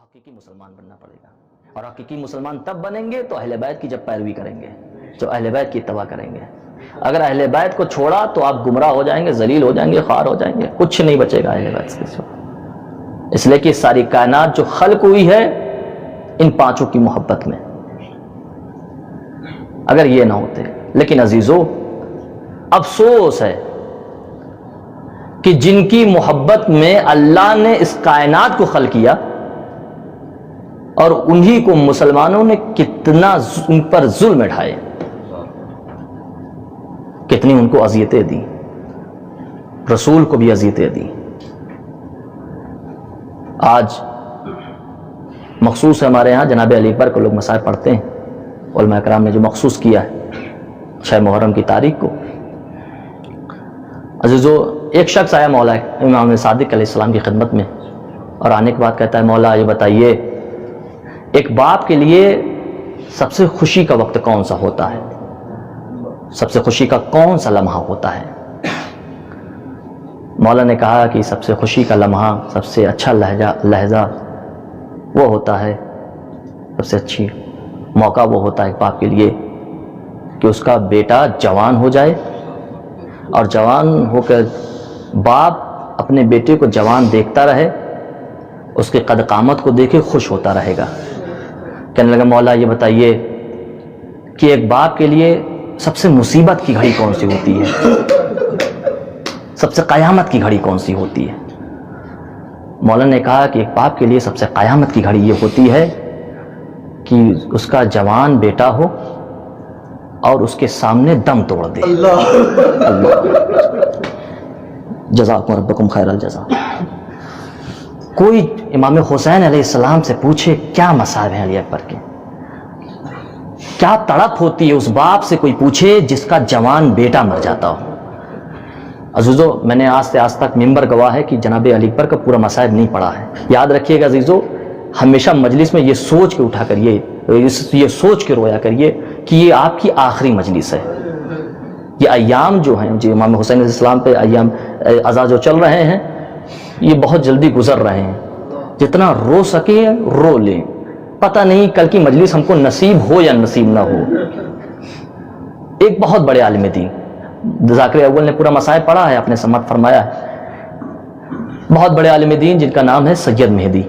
حقیقی مسلمان بننا پڑے گا، اور حقیقی مسلمان تب بنیں گے تو اہل بیت کی جب پیروی کریں گے، جو اہل بیت کی اتباع کریں گے۔ اگر اہل بیت کو چھوڑا تو آپ گمراہ ہو جائیں گے، ذلیل ہو جائیں گے، خوار ہو جائیں گے، کچھ نہیں بچے گا اہل بیت سے۔ اس لیے کہ ساری کائنات جو خلق ہوئی ہے ان پانچوں کی محبت میں، اگر یہ نہ ہوتے۔ لیکن عزیزو، افسوس ہے کہ جن کی محبت میں اللہ نے اس کائنات کو خلق کیا، اور انہی کو مسلمانوں نے کتنا ان پر ظلم اٹھائے، کتنی ان کو اذیتیں دی، رسول کو بھی اذیتیں دی۔ آج مخصوص ہے ہمارے ہاں جناب علی اکبر کو لوگ مصائب پڑھتے ہیں، علماء کرام نے جو مخصوص کیا ہے 6 محرم کی تاریخ کو۔ عزیزو، ایک شخص آیا مولا امام صادق علیہ السلام کی خدمت میں، اور آنے کے بعد کہتا ہے مولا یہ بتائیے ایک باپ کے لیے سب سے خوشی کا وقت کون سا ہوتا ہے، سب سے خوشی کا کون سا لمحہ ہوتا ہے؟ مولا نے کہا کہ سب سے خوشی کا لمحہ، سب سے اچھا لہجہ وہ ہوتا ہے، سب سے اچھی موقع وہ ہوتا ہے ایک باپ کے لیے کہ اس کا بیٹا جوان ہو جائے، اور جوان ہو کر باپ اپنے بیٹے کو جوان دیکھتا رہے، اس کے قد قامت کو دیکھے خوش ہوتا رہے گا۔ کہنے لگا مولا یہ بتائیے کہ ایک باپ کے لیے سب سے مصیبت کی گھڑی کون سی ہوتی ہے، سب سے قیامت کی گھڑی کون سی ہوتی ہے؟ مولا نے کہا کہ ایک باپ کے لیے سب سے قیامت کی گھڑی یہ ہوتی ہے کہ اس کا جوان بیٹا ہو اور اس کے سامنے دم توڑ دے۔ اللہ جزاکم ربکم خیر الجزا۔ کوئی امام حسین علیہ السلام سے پوچھے کیا مصائب ہیں علی اکبر کے، کیا تڑپ ہوتی ہے اس باپ سے کوئی پوچھے جس کا جوان بیٹا مر جاتا ہو۔ عزیزو، میں نے آج سے آج تک ممبر گواہ ہے کہ جناب علی اکبر کا پورا مصائب نہیں پڑھا ہے۔ یاد رکھیے گا عزیزو، ہمیشہ مجلس میں یہ سوچ کے اٹھا کریے، یہ سوچ کے رویا کریے کہ یہ آپ کی آخری مجلس ہے۔ یہ ایام جو ہیں، جو امام حسین علیہ السلام پہ ایام عزا جو چل رہے ہیں، یہ بہت جلدی گزر رہے ہیں۔ جتنا رو سکے رو لیں، پتہ نہیں کل کی مجلس ہم کو نصیب ہو یا نصیب نہ ہو۔ ایک بہت بڑے عالم دین، ذاکر اول نے پورا مصائب پڑھا ہے، اپنے سماعت فرمایا ہے، بہت بڑے عالم دین جن کا نام ہے سید مہدی،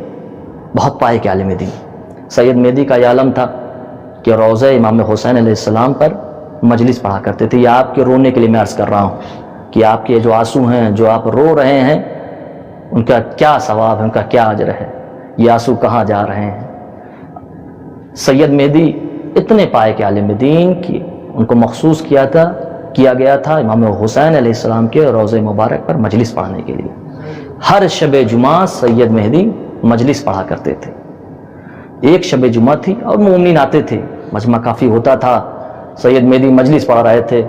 بہت پائے کے عالم دین۔ سید مہدی کا یہ عالم تھا کہ روضہ امام حسین علیہ السلام پر مجلس پڑھا کرتے تھے۔ یہ آپ کے رونے کے لیے میں عرض کر رہا ہوں کہ آپ کے جو آنسو ہیں، جو آپ رو رہے ہیں، ان کا کیا ثواب ہے، ان کا کیا اجر ہے، یہ آنسو کہاں جا رہے ہیں؟ سید مہدی اتنے پائے کے عالم دین کی ان کو مخصوص کیا گیا تھا امام حسین علیہ السلام کے روضہ مبارک پر مجلس پڑھنے کے لیے۔ ہر شب جمعہ سید مہدی مجلس پڑھا کرتے تھے۔ ایک شب جمعہ تھی اور مومنین آتے تھے، مجمع کافی ہوتا تھا، سید مہدی مجلس پڑھا رہے تھے۔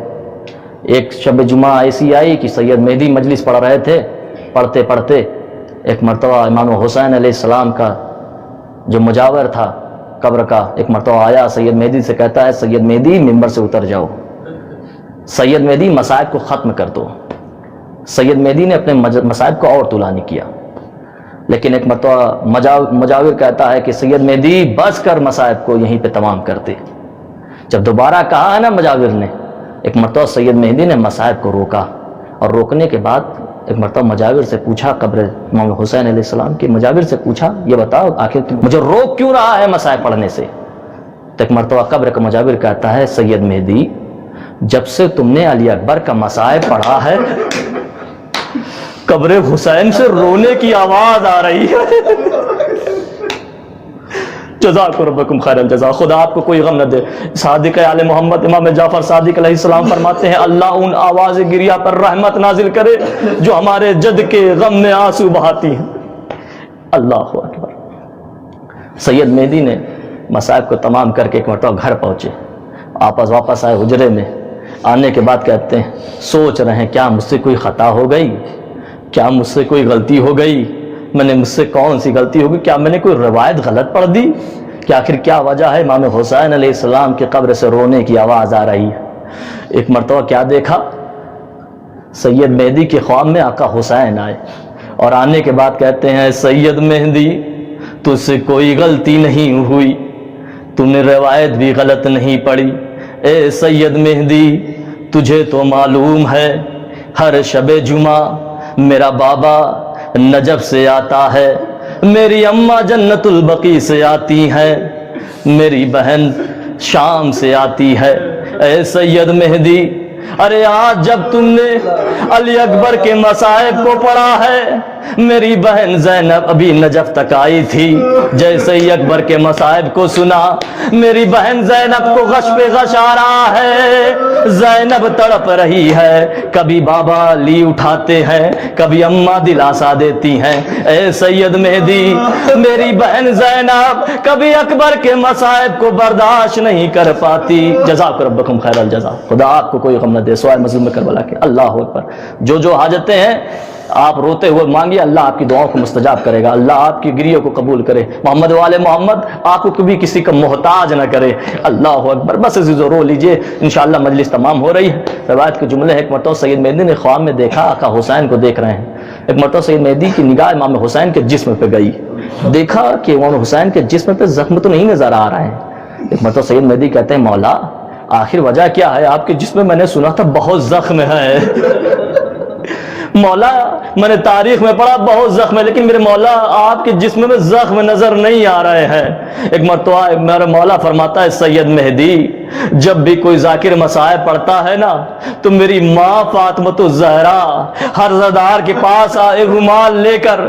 ایک شب جمعہ ایسی آئی کہ سید مہدی مجلس پڑھا رہے تھے، پڑھتے پڑھتے ایک مرتبہ امام حسین علیہ السلام کا جو مجاور تھا قبر کا، ایک مرتبہ آیا سید مہدی سے، کہتا ہے سید مہدی ممبر سے اتر جاؤ، سید مہدی مصائب کو ختم کر دو۔ سید مہدی نے اپنے مصائب کو اور طولانی نہیں کیا، لیکن ایک مرتبہ مجاور کہتا ہے کہ سید مہدی بس کر مصائب کو یہیں پہ تمام کر دے۔ جب دوبارہ کہا ہے نا مجاور نے، ایک مرتبہ سید مہدی نے مصائب کو روکا، اور روکنے کے بعد ایک مرتبہ مجاور سے پوچھا، قبر امام حسین علیہ السلام کے مجاور سے پوچھا یہ بتاؤ آخر مجھے روک کیوں رہا ہے مصائب پڑھنے سے؟ تو ایک مرتبہ قبر کا مجاور کہتا ہے سید مہدی جب سے تم نے علی اکبر کا مصائب پڑھا ہے قبر حسین سے رونے کی آواز آ رہی ہے۔ جزاک ربکم خیر الجزا۔ خدا آپ کو کوئی غم نہ دے۔ صادق آل محمد امام جعفر صادق علیہ السلام فرماتے ہیں اللہ ان آواز گریہ پر رحمت نازل کرے جو ہمارے جد کے غم میں آنسو بہاتی ہیں۔ اللہ اکبر۔ سید مہدی نے مصائب کو تمام کر کے ایک مرتبہ گھر پہنچے، واپس آئے حجرے میں۔ آنے کے بعد کہتے ہیں سوچ رہے ہیں کیا مجھ سے کوئی خطا ہو گئی، کیا مجھ سے کوئی غلطی ہو گئی، مجھ سے کون سی غلطی ہوگی، کیا میں نے کوئی روایت غلط پڑھ دی، کہ آخر کیا وجہ ہے امام حسین علیہ السلام کی قبر سے رونے کی آواز آ رہی ہے۔ ایک مرتبہ کیا دیکھا، سید مہدی کے خواب میں آقا حسین آئے، اور آنے کے بعد کہتے ہیں سید مہدی तुझसे कोई गलती नहीं हुई, तूने रवायत भी गलत नहीं पढ़ी। ए सैयद मेहदी तुझे तो मालूम है हर शबे जुमा मेरा बाबा नजफ से आता है, मेरी अम्मा जन्नतुल बकी से आती है, मेरी बहन शाम से आती है। ए सैयद मेहदी, अरे आज जब तुमने अली अकबर के मसाइब को पढ़ा है, मेरी बहन ज़ैनब अभी नजफ तक आई थी, जैसे ही अकबर के मसाइब को सुना मेरी बहन ज़ैनब को गश पे गश आ रहा है, ज़ैनब तड़प रही है, कभी बाबा अली उठाते हैं, कभी अम्मा दिलासा देती हैं। ए सैयद मेहदी, मेरी बहन ज़ैनब कभी अकबर के मसाइब को बर्दाश्त नहीं कर पाती। जज़ाक रब्बकुम खैरल जज़ा, खुदा आपको कोई गम न दे। सवाए मज़लूम करबला के अल्लाह अकबर। जो हाजतें हैं आप रोते हुए मांगिए, अल्लाह आपकी दुआओं को मुस्तजाब करेगा, अल्लाह आपकी गिरियों को कबूल करे। मोहम्मद वाले मोहम्मद आपको कभी किसी का मोहताज न करे। अल्लाह अकबर। बस अजीज़ो रो लीजिए, इंशाअल्लाह मजलिस तमाम हो रही है। रवायत के जुमले हैं, एक मरतबा सैयद मेहदी ने ख्वाब में देखा आका हुसैन को देख रहे हैं। एक मरतबा सैयद मेहदी की निगाह इमाम हुसैन के जिस्म पे गई, देखा कि इमाम हुसैन के जिस्म पे जख्म तो नहीं नजर आ रहा है। एक मरतबा सैयद मेहदी कहते हैं, मौला आखिर वजह क्या है? आपके जिस्म में मैंने सुना था बहुत जख्म है। मौला मैंने तारीख में पढ़ा बहुत जख्म है, लेकिन मेरे मौला आपके जिस्म में जख्म नजर नहीं आ रहे हैं। एक मरतबा मेरा मौला फरमाता है, सैयद मेहदी जब भी कोई जाकिर मसाइब पढ़ता है ना, तो मेरी माँ फातिमा ज़हरा हर ज़दार के पास एक रुमाल लेकर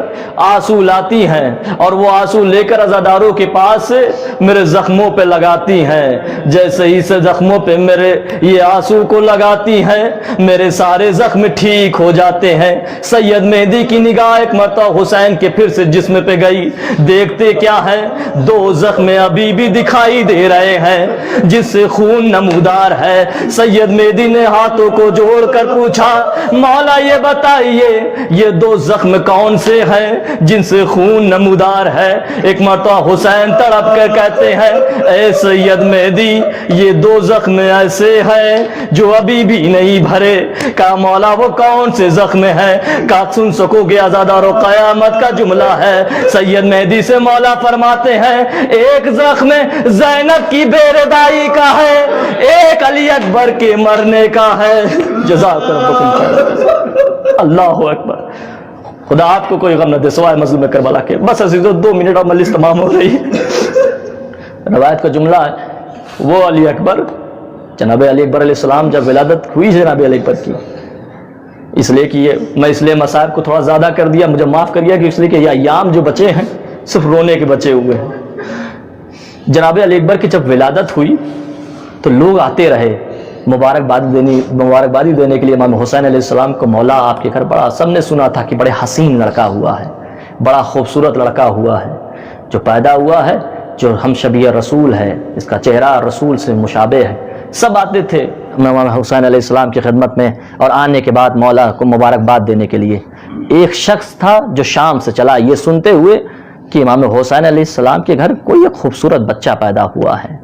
आंसू लाती हैं, और वो आंसू लेकर अज़ादारों के पास से मेरे जख्मों पे लगाती हैं। जैसे ही से जख्मों पे मेरे ये आंसू को लगाती हैं, मेरे सारे जख्म ठीक हो जाते हैं। सैयद मेहदी की निगाह एक मरतबा हुसैन के फिर से जिस्म पे गई, देखते क्या है, दो जख्म अभी भी दिखाई दे रहे हैं जिससे खून नमूदार है। सैयद मेहदी ने हाथों को जोड़कर पूछा, मौला ये बताइए ये दो जख्म कौन से हैं जिनसे खून नमूदार है? एक मरतबा हुसैन तड़प कर कहते हैं, ए सैयद मेहदी ये दो जख्म ऐसे हैं जो अभी भी नहीं भरे। का मौला वो कौन से जख्म हैं? का सुन सकोगे आज़ादारो, क़यामत का जुमला है। सैयद मेहदी से मौला फरमाते हैं, एक जख्म ज़ैनब की बेरदाई का है, एक अली अकबर के मरने का है। जज़ाकल्लाह। अल्लाहु अकबर। खुदा आपको कोई गम न दे सवाए मज़लूम करबला के। बस अजीज़ों 2 मिनट और मजलिस तमाम हो रही है। रवायत का जुमला है, वो अली अकबर, जनाब अली अकबर अलैहिस्सलाम जब विलादत हुई जनाब अली अकबर की, इसलिए कि ये मैं इसलिए मसाइब को थोड़ा ज़्यादा कर दिया, मुझे माफ़ करिए, कि इसलिए कि ये अय्याम जो बचे हैं सिर्फ रोने के बचे हुए हैं। जनाब अली अकबर की जब विलादत हुई तो लोग आते रहे मुबारकबादी देने के लिए इमाम हुसैन अलैहिस्सलाम को। मौला आपके घर बड़ा, सबने सुना था कि बड़े हसीन लड़का हुआ है, बड़ा खूबसूरत लड़का हुआ है, जो पैदा हुआ है, जो हम शबीह रसूल है, इसका चेहरा रसूल से मुशाबे है। सब आते थे इमाम हुसैन अलैहिस्सलाम की खिदमत में, और आने के बाद मौला को मुबारकबाद देने के लिए एक शख्स था जो शाम से चला, ये सुनते हुए कि इमाम हुसैन अलैहिस्सलाम के घर कोई एक खूबसूरत बच्चा पैदा हुआ है।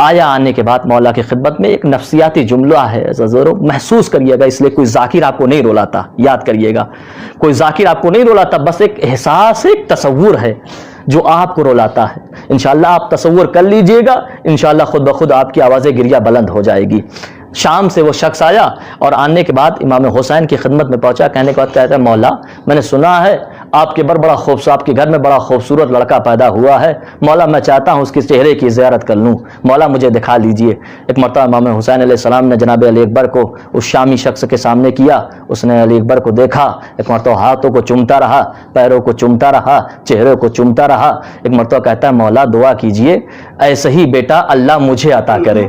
आया, आने के बाद मौला की खिदमत में एक नफ्सियाती जुमला है, ज़रूर महसूस करिएगा, इसलिए कोई जाकिर आपको नहीं रुलाता, याद करिएगा, कोई जाकिर आपको नहीं रुलाता, बस एक एहसास, एक तसव्वुर है जो आपको रुलाता है। इंशाअल्लाह आप तसव्वुर कर लीजिएगा, इंशाअल्लाह खुद ब खुद आपकी आवाज़ गिरिया बुलंद हो जाएगी। शाम से वो शख्स आया और आने के बाद इमाम हुसैन की खिदमत में पहुंचा। कहने के बाद कहता है, मौला मैंने सुना है आपके आपके घर में बड़ा खूबसूरत लड़का पैदा हुआ है, मौला मैं चाहता हूँ उसके चेहरे की ज़ियारत कर लूँ, मौला मुझे दिखा लीजिए। एक मरतबा इमाम हुसैन अलैहिस्सलाम ने जनाब अली अकबर को उस शामी शख्स के सामने किया, उसने अली अकबर को देखा, एक मरतबा हाथों को चूमता रहा, पैरों को चूमता रहा, चेहरे को चूमता रहा। एक मरतबा कहता है, मौला दुआ कीजिए ऐसे ही बेटा अल्लाह मुझे अता करे।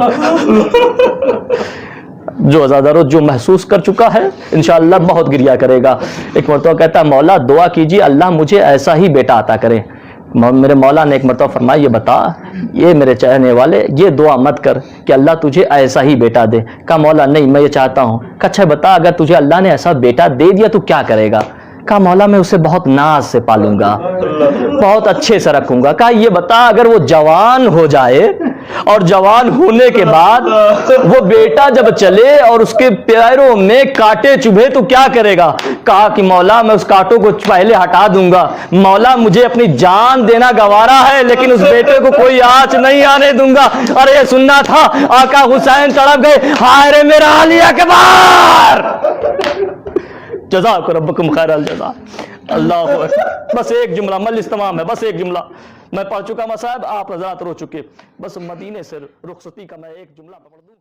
जो अज़ादारों जो महसूस कर चुका है इंशाअल्लाह बहुत गिरिया करेगा। एक मरतबा कहता है, मौला दुआ कीजिए अल्लाह मुझे ऐसा ही बेटा अता करे। मेरे मौला ने एक मरतबा फरमाया, ये बता, ये मेरे चाहने वाले, ये दुआ मत कर कि अल्लाह तुझे ऐसा ही बेटा दे। कहा मौला नहीं, मैं ये चाहता हूँ। अच्छा बता, अगर तुझे अल्लाह ने ऐसा बेटा दे दिया तो क्या करेगा? कहा मौला मैं उसे बहुत नाज से पालूंगा, बहुत अच्छे से रखूंगा। कहा ये बता, अगर वो जवान हो जाए اور جوان ہونے کے بعد وہ بیٹا جب چلے اور اس کے پیروں میں کانٹے چبھے تو کیا کرے گا؟ کہا کہ مولا میں اس کانٹوں کو پہلے ہٹا دوں گا، مولا مجھے اپنی جان دینا گوارا ہے لیکن اس بیٹے کو کوئی آنچ نہیں آنے دوں گا۔ ارے یہ سننا تھا، آقا حسین تڑپ گئے، ہائے رے میرا علی اکبر! جزاک ربکم خیر الجزا۔ اللہ اکبر۔ بس ایک جملہ، مجلس تمام ہے، بس ایک جملہ میں پڑھ چکا مصاحب، آپ حضرات رو چکے، بس مدینے سے رخصتی کا میں ایک جملہ پڑھ دوں۔